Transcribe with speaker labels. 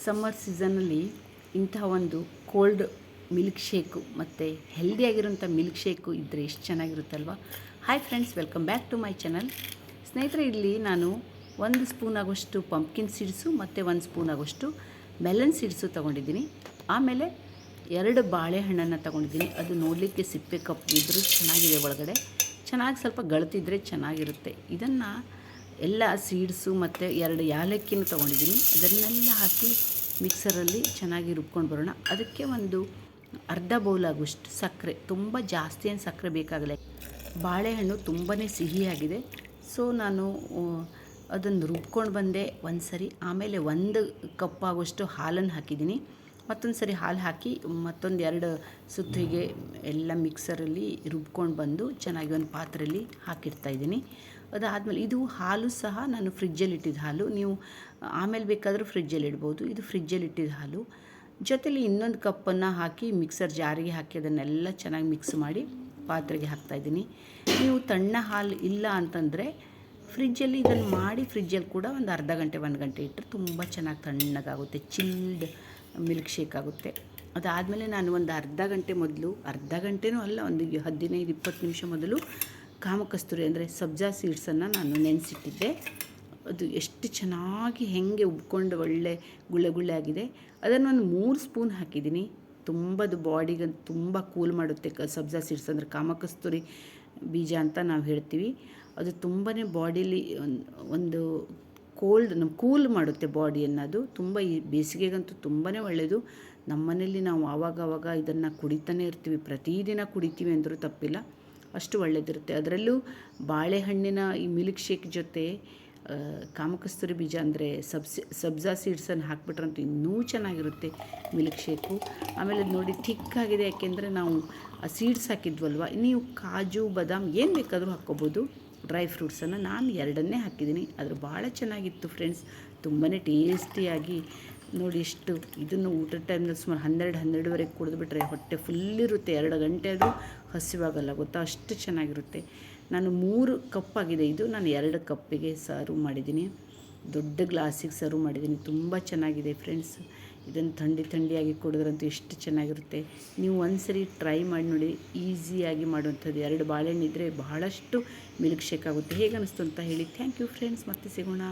Speaker 1: Summer ಸೀಸನಲ್ಲಿ ಇಂತಹ ಒಂದು ಕೋಲ್ಡ್ ಮಿಲ್ಕ್ ಶೇಕು ಮತ್ತು ಹೆಲ್ದಿಯಾಗಿರೋಂಥ ಮಿಲ್ಕ್ ಶೇಕು ಇದ್ದರೆ ಎಷ್ಟು ಚೆನ್ನಾಗಿರುತ್ತಲ್ವ. Hi friends, welcome back to my channel. ಸ್ನೇಹಿತರೆ, ಇಲ್ಲಿ ನಾನು 1 ಸ್ಪೂನ್ ಆಗೋಷ್ಟು ಪಂಪ್ಕಿನ್ ಸೀಡ್ಸು ಮತ್ತು 1 ಸ್ಪೂನ್ ಆಗೋಷ್ಟು ಮೆಲನ್ ಸೀಡ್ಸು ತೊಗೊಂಡಿದ್ದೀನಿ. ಆಮೇಲೆ 2 ಬಾಳೆಹಣ್ಣನ್ನು ತೊಗೊಂಡಿದ್ದೀನಿ. ಅದು ನೋಡಲಿಕ್ಕೆ ಸಿಪ್ಪೆ ಕಪ್ಪು ಇದ್ದರೂ ಚೆನ್ನಾಗಿದೆ, ಒಳಗಡೆ ಚೆನ್ನಾಗಿ ಸ್ವಲ್ಪ ಗಳತಿದ್ರೆ ಚೆನ್ನಾಗಿರುತ್ತೆ. ಇದನ್ನು ಎಲ್ಲ ಸೀಡ್ಸು ಮತ್ತು 2 ಯಾಲಕ್ಕಿನೂ ತೊಗೊಂಡಿದ್ದೀನಿ. ಅದನ್ನೆಲ್ಲ ಹಾಕಿ ಮಿಕ್ಸರಲ್ಲಿ ಚೆನ್ನಾಗಿ ರುಬ್ಕೊಂಡು ಬರೋಣ. ಅದಕ್ಕೆ ಒಂದು ಅರ್ಧ ಬೌಲ್ ಆಗೋಷ್ಟು ಸಕ್ಕರೆ, ತುಂಬ ಜಾಸ್ತಿ ಏನು ಸಕ್ಕರೆ ಬೇಕಾಗಲ್ಲ. ಬಾಳೆಹಣ್ಣು ತುಂಬಾ ಸಿಹಿಯಾಗಿದೆ. ಸೊ ನಾನು ಅದನ್ನು ರುಬ್ಕೊಂಡು ಬಂದೆ ಒಂದು ಸರಿ. ಆಮೇಲೆ 1 ಕಪ್ ಆಗೋಷ್ಟು ಹಾಲನ್ನು ಹಾಕಿದ್ದೀನಿ. ಮತ್ತೊಂದು ಸರಿ ಹಾಲು ಹಾಕಿ ಮತ್ತೊಂದು 2 ಸುತ್ತಿಗೆ ಎಲ್ಲ ಮಿಕ್ಸರಲ್ಲಿ ರುಬ್ಕೊಂಡು ಬಂದು ಚೆನ್ನಾಗಿ ಒಂದು ಪಾತ್ರೆಯಲ್ಲಿ ಹಾಕಿಡ್ತಾಯಿದ್ದೀನಿ. ಅದಾದಮೇಲೆ ಇದು ಹಾಲು ಸಹ ನಾನು ಫ್ರಿಜ್ಜಲ್ಲಿ ಇಟ್ಟಿದ್ದ ಹಾಲು, ನೀವು ಆಮೇಲೆ ಬೇಕಾದರೂ ಫ್ರಿಜ್ಜಲ್ಲಿ ಇಡ್ಬೋದು. ಇದು ಫ್ರಿಜ್ಜಲ್ಲಿ ಇಟ್ಟಿದ್ದ ಹಾಲು. ಜೊತೆಲಿ ಇನ್ನೊಂದು ಕಪ್ಪನ್ನು ಹಾಕಿ ಮಿಕ್ಸರ್ ಜಾರಿಗೆ ಹಾಕಿ ಅದನ್ನೆಲ್ಲ ಚೆನ್ನಾಗಿ ಮಿಕ್ಸ್ ಮಾಡಿ ಪಾತ್ರೆಗೆ ಹಾಕ್ತಾಯಿದ್ದೀನಿ. ನೀವು ತಣ್ಣ ಹಾಲು ಇಲ್ಲ ಅಂತಂದರೆ ಫ್ರಿಜ್ಜಲ್ಲಿ ಇದನ್ನು ಮಾಡಿ ಫ್ರಿಜ್ಜಲ್ಲಿ ಕೂಡ ಒಂದು ಅರ್ಧ ಗಂಟೆ 1 ಗಂಟೆ ಇಟ್ಟರೆ ತುಂಬ ಚೆನ್ನಾಗಿ ತಣ್ಣಗಾಗುತ್ತೆ, ಚಿಲ್ಡ್ ಮಿಲ್ಕ್ ಶೇಕ್ ಆಗುತ್ತೆ. ಅದಾದಮೇಲೆ ನಾನು ಒಂದು ಅರ್ಧ ಗಂಟೆ ಮೊದಲು, ಅರ್ಧ ಗಂಟೆನೂ ಅಲ್ಲ, ಒಂದು 15-20 ನಿಮಿಷ ಮೊದಲು ಕಾಮಕಸ್ತೂರಿ ಅಂದರೆ ಸಬ್ಜಾ ಸೀಡ್ಸನ್ನು ನಾನು ನೆನೆಸಿಟ್ಟಿದ್ದೆ. ಅದು ಎಷ್ಟು ಚೆನ್ನಾಗಿ ಹೆಂಗೆ ಉಬ್ಕೊಂಡು ಒಳ್ಳೆ ಗುಳ್ಳೆ ಆಗಿದೆ. ಅದನ್ನು ಒಂದು 3 ಸ್ಪೂನ್ ಹಾಕಿದ್ದೀನಿ. ತುಂಬ ಅದು ಬಾಡಿಗೆ ತುಂಬ ಕೂಲ್ ಮಾಡುತ್ತೆ. ಸಬ್ಜಾ ಸೀಡ್ಸ್ ಅಂದರೆ ಕಾಮಕಸ್ತೂರಿ ಬೀಜ ಅಂತ ನಾವು ಹೇಳ್ತೀವಿ. ಅದು ತುಂಬಾ ಬಾಡೀಲಿ ಒಂದು ಕೂಲ್ ಮಾಡುತ್ತೆ ಬಾಡಿಯನ್ನು. ಅದು ತುಂಬ ಈ ಬೇಸಿಗೆಗಂತೂ ತುಂಬಾ ಒಳ್ಳೆಯದು. ನಮ್ಮ ಮನೇಲಿ ನಾವು ಆವಾಗ ಇದನ್ನು ಕುಡಿತಾನೆ ಇರ್ತೀವಿ, ಪ್ರತಿದಿನ ಕುಡಿತೀವಿ ಅಂದರೂ ತಪ್ಪಿಲ್ಲ, ಅಷ್ಟು ಒಳ್ಳೆಯದಿರುತ್ತೆ. ಅದರಲ್ಲೂ ಬಾಳೆಹಣ್ಣಿನ ಈ ಮಿಲ್ಕ್ ಶೇಕ್ ಜೊತೆ ಕಾಮಕಸ್ತೂರಿ ಬೀಜ ಅಂದರೆ ಸಬ್ಜಾ ಸೀಡ್ಸನ್ನು ಹಾಕ್ಬಿಟ್ರಂತೂ ಇನ್ನೂ ಚೆನ್ನಾಗಿರುತ್ತೆ ಮಿಲ್ಕ್ ಶೇಕು. ಆಮೇಲೆ ನೋಡಿ ಥಿಕ್ಕಾಗಿದೆ, ಯಾಕೆಂದರೆ ನಾವು ಆ ಸೀಡ್ಸ್ ಹಾಕಿದ್ವಲ್ವ. ನೀವು ಕಾಜು ಬಾದಾಮ್ ಏನು ಬೇಕಾದರೂ ಹಾಕ್ಕೋಬೋದು, ಡ್ರೈ ಫ್ರೂಟ್ಸನ್ನು. ನಾನು 2 ಹಾಕಿದ್ದೀನಿ. ಆದರೆ ಭಾಳ ಚೆನ್ನಾಗಿತ್ತು ಫ್ರೆಂಡ್ಸ್, ತುಂಬಾ ಟೇಸ್ಟಿಯಾಗಿ. ನೋಡಿ ಎಷ್ಟು ಇದನ್ನು ಊಟದ ಟೈಮ್ನಲ್ಲಿ ಸುಮಾರು 12-12ವರೆಗೆ ಕುಡಿದ್ಬಿಟ್ರೆ ಹೊಟ್ಟೆ ಫುಲ್ಲಿರುತ್ತೆ. 2 ಗಂಟೆ ಅದು ಹಸಿವಾಗಲ್ಲ ಗೊತ್ತಾ, ಅಷ್ಟು ಚೆನ್ನಾಗಿರುತ್ತೆ. ನಾನು 3 ಕಪ್ ಆಗಿದೆ ಇದು, ನಾನು 2 ಕಪ್ಪಿಗೆ ಸರ್ವ್ ಮಾಡಿದ್ದೀನಿ. ದೊಡ್ಡ ಗ್ಲಾಸಿಗೆ ಸರ್ವ್ ಮಾಡಿದ್ದೀನಿ. ತುಂಬ ಚೆನ್ನಾಗಿದೆ ಫ್ರೆಂಡ್ಸ್. ಇದನ್ನು ಥಂಡಿಯಾಗಿ ಕುಡಿದ್ರಂತೂ ಎಷ್ಟು ಚೆನ್ನಾಗಿರುತ್ತೆ. ನೀವು ಒಂದ್ಸರಿ ಟ್ರೈ ಮಾಡಿ ನೋಡಿ, ಈಸಿಯಾಗಿ ಮಾಡುವಂಥದ್ದು. 2 ಬಾಳೆಹಣ್ಣಿದ್ರೆ ಬಹಳಷ್ಟು ಮಿಲ್ಕ್ ಶೇಕ್ ಆಗುತ್ತೆ. ಹೇಗೆ ಅನ್ನಿಸ್ತು ಅಂತ ಹೇಳಿ. ಥ್ಯಾಂಕ್ ಯು ಫ್ರೆಂಡ್ಸ್, ಮತ್ತೆ ಸಿಗೋಣ.